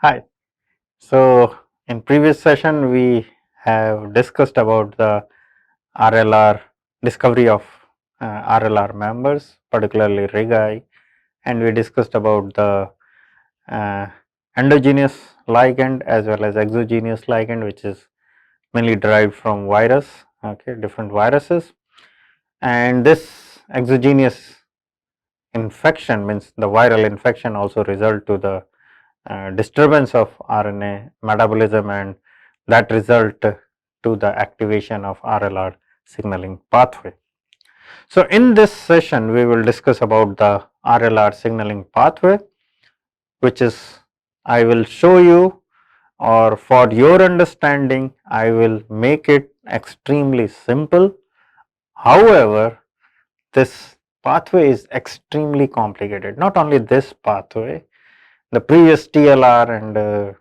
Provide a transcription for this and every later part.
Hi. So, in previous session we have discussed about the RLR discovery of RLR members, particularly regi, and we discussed about the uh, endogenous ligand as well as exogenous ligand, which is mainly derived from virus, different viruses. And this exogenous infection means the viral infection also result to the disturbance of RNA metabolism, and that result to the activation of RLR signaling pathway. So, in this session we will discuss about the RLR signaling pathway, which is I will show you, or for your understanding I will make it extremely simple. However, this pathway is extremely complicated. Not only this pathway, the previous TLR and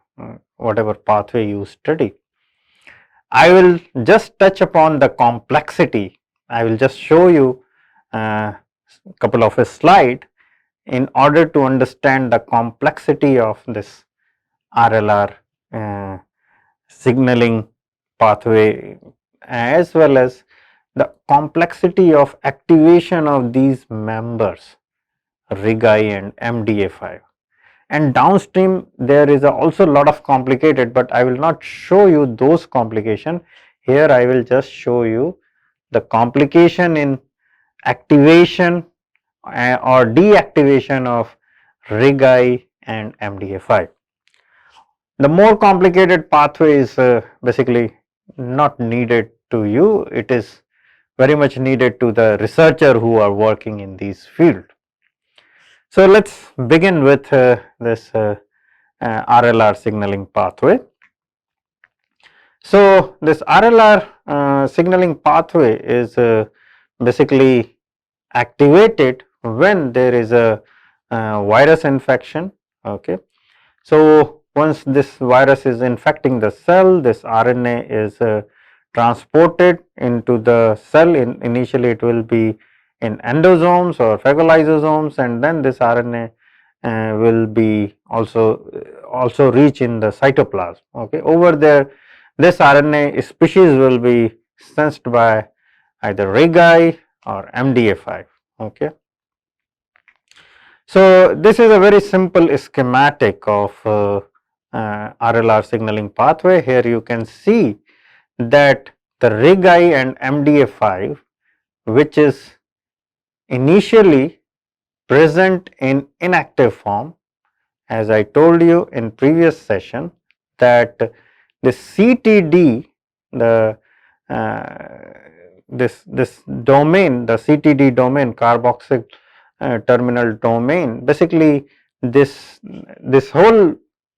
whatever pathway you study. I will just touch upon the complexity. I will just show you a couple of a slide in order to understand the complexity of this RLR signaling pathway, as well as the complexity of activation of these members regi and MDA5. And downstream there is also a lot of complicated, but I will not show you those complication. Here I will just show you the complication in activation or deactivation of regi and MDA5. The more complicated pathway is basically not needed to you, it is very much needed to the researcher who are working in these field. So, let us begin with this RLR signaling pathway. So, this RLR signaling pathway is basically activated when there is a virus infection. Okay. So, once this virus is infecting the cell, this RNA is transported into the cell. Initially it will be in endosomes or phagolysosomes, and then this RNA will be also reach in the cytoplasm. Okay, over there this RNA species will be sensed by either regi or MDA5. Okay. So, this is a very simple schematic of RLR signaling pathway. Here you can see that the regi and MDA5, which is initially present in inactive form, as I told you in previous session, that the CTD, the this domain, the CTD domain, carboxyl terminal domain, basically this whole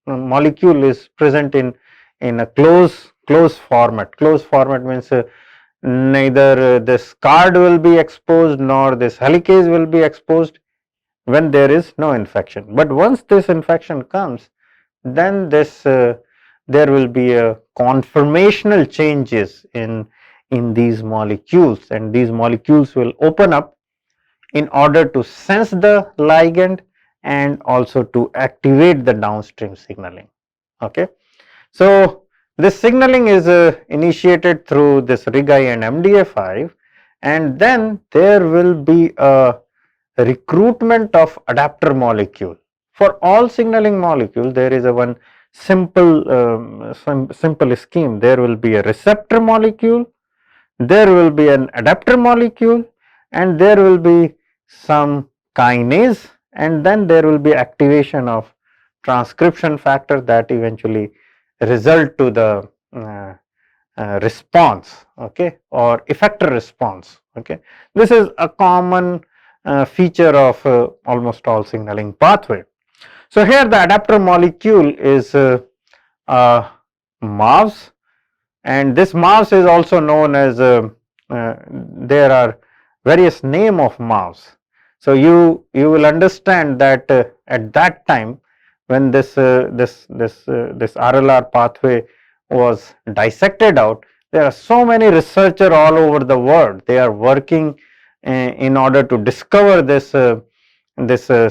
molecule is present in a close format. Close format means neither this card will be exposed nor this helicase will be exposed when there is no infection. But once this infection comes, then this there will be a conformational changes in these molecules, and these molecules will open up in order to sense the ligand and also to activate the downstream signaling. Okay. So, this signaling is initiated through this regi and MDA5, and then there will be a recruitment of adapter molecule. For all signaling molecule, there is a one simple simple scheme. There will be a receptor molecule, there will be an adapter molecule, and there will be some kinase, and then there will be activation of transcription factor that eventually result to the response, okay, or effector response. Okay, this is a common feature of almost all signaling pathway. So, here the adapter molecule is MAVS, and this MAVS is also known as there are various name of MAVS. So, you will understand that at that time when this RLR pathway was dissected out, there are so many researchers all over the world. They are working in order to discover this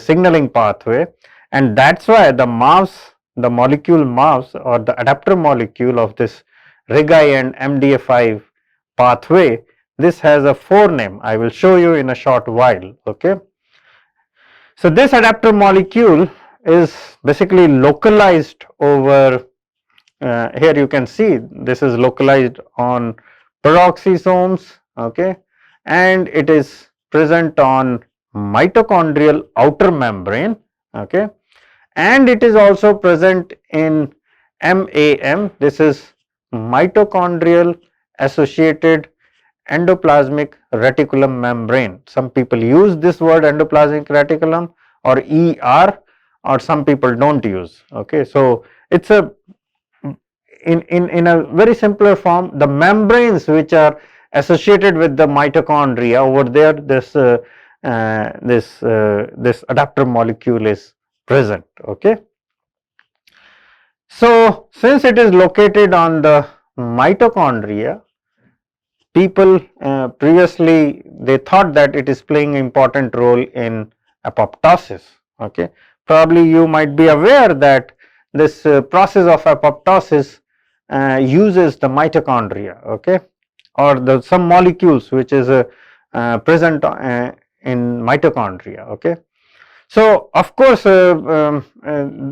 signaling pathway, and that is why the MAVS the molecule MAVS or the adapter molecule of this RIG-I and MDA5 pathway, this has a forename. I will show you in a short while. Okay. So, this adapter molecule is basically localized over here you can see this is localized on peroxisomes, okay, and it is present on mitochondrial outer membrane, okay, and it is also present in MAM. This is mitochondrial associated endoplasmic reticulum membrane. Some people use this word endoplasmic reticulum or ER, or some people do not use. Okay. So, it is a in a very simpler form, the membranes which are associated with the mitochondria over there, this adapter molecule is present. Okay. So, since it is located on the mitochondria, people previously they thought that it is playing an important role in apoptosis. Okay. Probably you might be aware that this process of apoptosis uses the mitochondria, okay, or the some molecules which is present in mitochondria. Okay. So, of course, a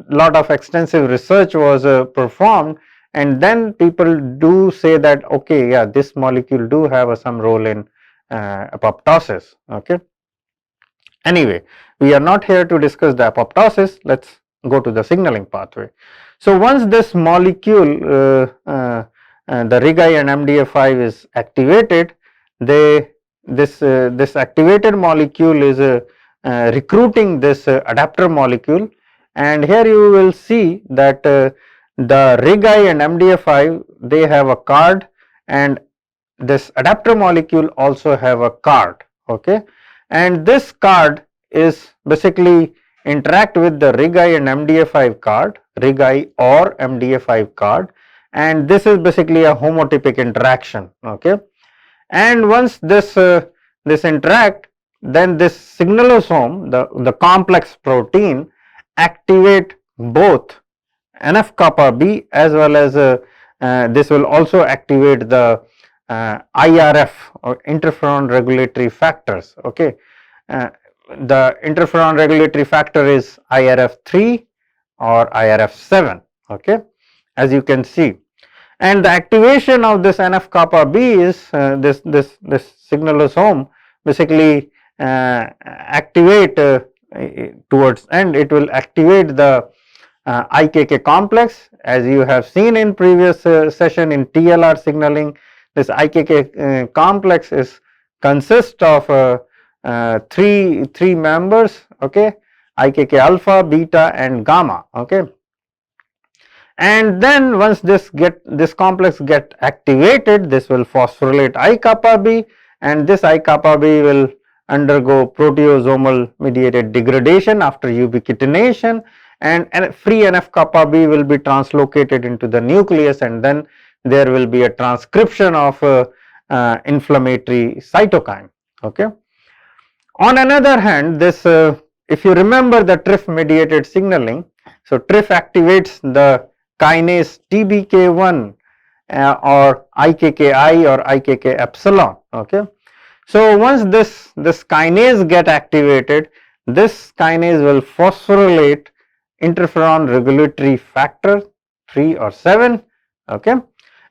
lot of extensive research was performed, and then people do say that okay, yeah, this molecule do have some role in apoptosis. Okay. Anyway, we are not here to discuss the apoptosis. Let us go to the signaling pathway. So, once this molecule the RIG-I and MDA5 is activated, this activated molecule is recruiting this adapter molecule, and here you will see that the RIG-I and MDA5 they have a card, and this adapter molecule also have a card. Okay. And this card is basically interact with the RIG-I and MDA5 card, RIG-I or MDA5 card, and this is basically a homotypic interaction. Okay. And once this interact, then this signalosome, the complex protein activate both NF kappa B as well as this will also activate the IRF or interferon regulatory factors. Okay. The interferon regulatory factor is IRF3 or IRF7, okay, as you can see. And the activation of this NF kappa B is this signalosome basically activate towards end, it will activate the IKK complex, as you have seen in previous session in TLR signaling. This IKK complex is consist of three members, okay, IKK alpha, beta and gamma. Okay. And then once this complex get activated, this will phosphorylate I kappa B, and this I kappa B will undergo proteasomal mediated degradation after ubiquitination, and free NF kappa B will be translocated into the nucleus, and then there will be a transcription of inflammatory cytokine. Okay. On another hand, this if you remember the TRIF mediated signaling, so TRIF activates the kinase TBK1 or IKKI or IKK epsilon. Okay. So, once this kinase get activated, this kinase will phosphorylate interferon regulatory factor 3 or 7. Okay.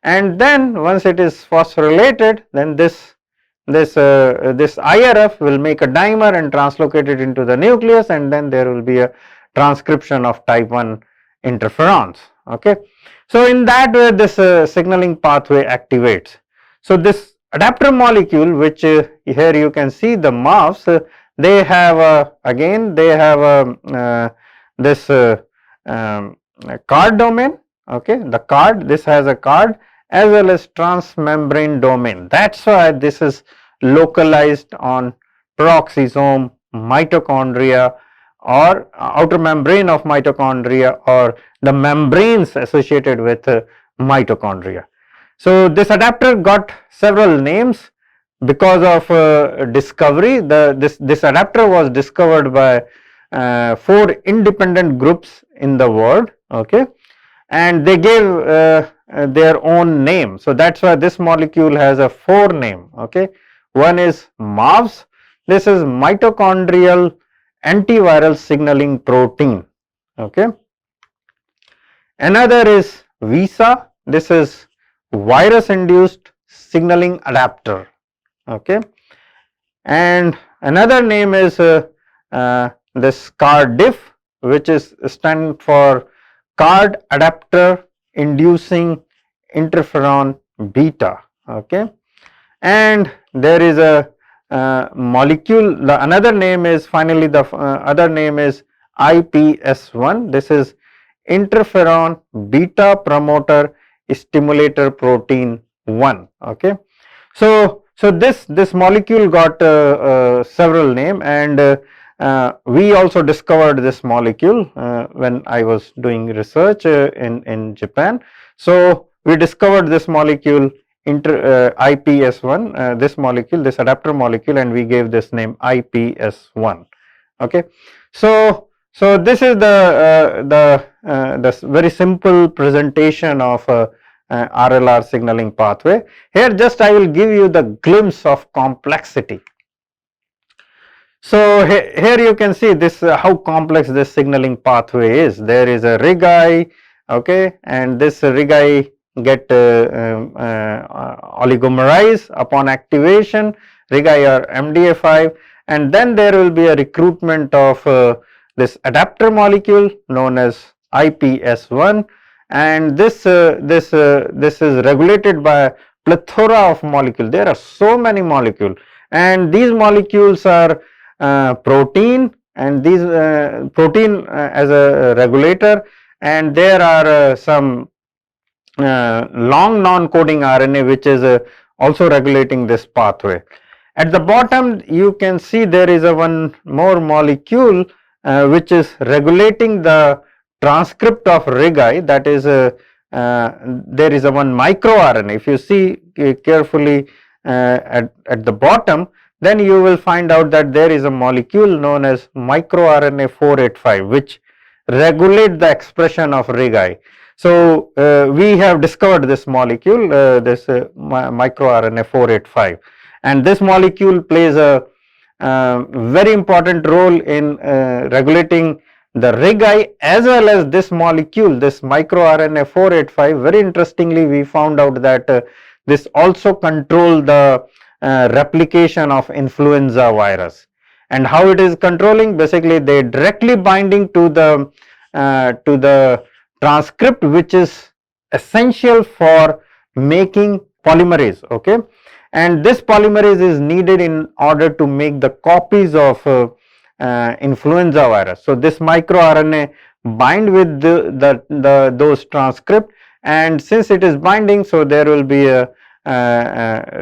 And then once it is phosphorylated, then this IRF will make a dimer and translocate it into the nucleus, and then there will be a transcription of type 1 interferons. Okay. So, in that way this signaling pathway activates. So, this adapter molecule, which here you can see the MAVs, they have again they have this card domain. Okay. The card, this has a card as well as transmembrane domain. That is why this is localized on peroxisome, mitochondria or outer membrane of mitochondria or the membranes associated with mitochondria. So, this adapter got several names because of discovery. This adapter was discovered by 4 independent groups in the world. okay, and they gave their own name. So that's why this molecule has a 4 name, okay. One is MAVS, this is mitochondrial antiviral signaling protein, okay. Another is VISA, this is virus induced signaling adapter, okay. And another name is this CARDIF, which is stand for card adapter inducing interferon beta, okay. And there is a molecule, the another name is finally the other name is IPS1, this is interferon beta promoter stimulator protein 1, okay. So this molecule got several name, and we also discovered this molecule when I was doing research in Japan. So we discovered this molecule IPS1, this molecule, this adapter molecule, and we gave this name IPS1, okay. So this is the very simple presentation of RLR signaling pathway. Here just I will give you the glimpse of complexity. So here you can see this how complex this signaling pathway is. There is a RIG-I, okay, and this RIG-I get oligomerized upon activation, RIG-I or MDA5, and then there will be a recruitment of this adapter molecule known as IPS1, and this is regulated by plethora of molecules. There are so many molecules, and these molecules are protein, and these protein as a regulator, and there are some long non-coding RNA which is also regulating this pathway. At the bottom you can see there is a one more molecule which is regulating the transcript of RIG-I, that is there is a one microRNA. If you see carefully at the bottom, then you will find out that there is a molecule known as microRNA 485 which regulate the expression of RIG-I. So we have discovered this molecule, this microRNA 485, and this molecule plays a very important role in regulating the RIG-I as well as this molecule, this microRNA 485. Very interestingly, we found out that this also control the replication of influenza virus. And how it is controlling? Basically, they directly binding to the transcript which is essential for making polymerase, okay. And this polymerase is needed in order to make the copies of influenza virus. So this microRNA bind with those transcript, and since it is binding, so there will be a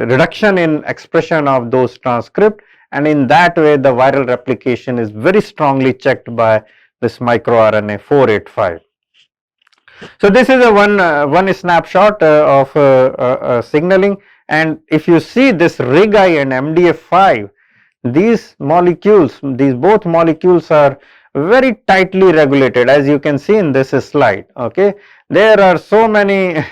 reduction in expression of those transcript, and in that way the viral replication is very strongly checked by this microRNA 485. So this is a one snapshot of signaling, and if you see this RIG-I and MDA5, these molecules, these both molecules are very tightly regulated, as you can see in this slide, okay. There are so many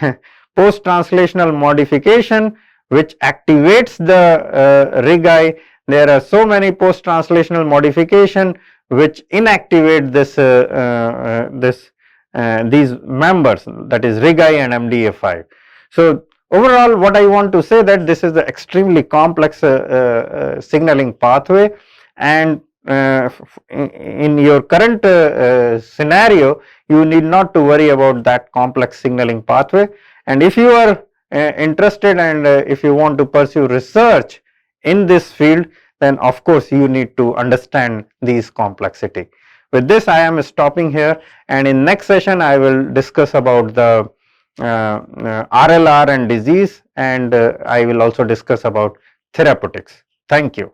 post translational modification which activates the RIG-I. There are so many post translational modification which inactivate this these members, that is RIG-I and MDA5. So overall, what I want to say that this is the extremely complex signaling pathway, and in your current scenario, you need not to worry about that complex signaling pathway. And if you are interested and if you want to pursue research in this field, then of course you need to understand these complexity. With this, I am stopping here, and in next session I will discuss about the RLR and disease, and I will also discuss about therapeutics. Thank you.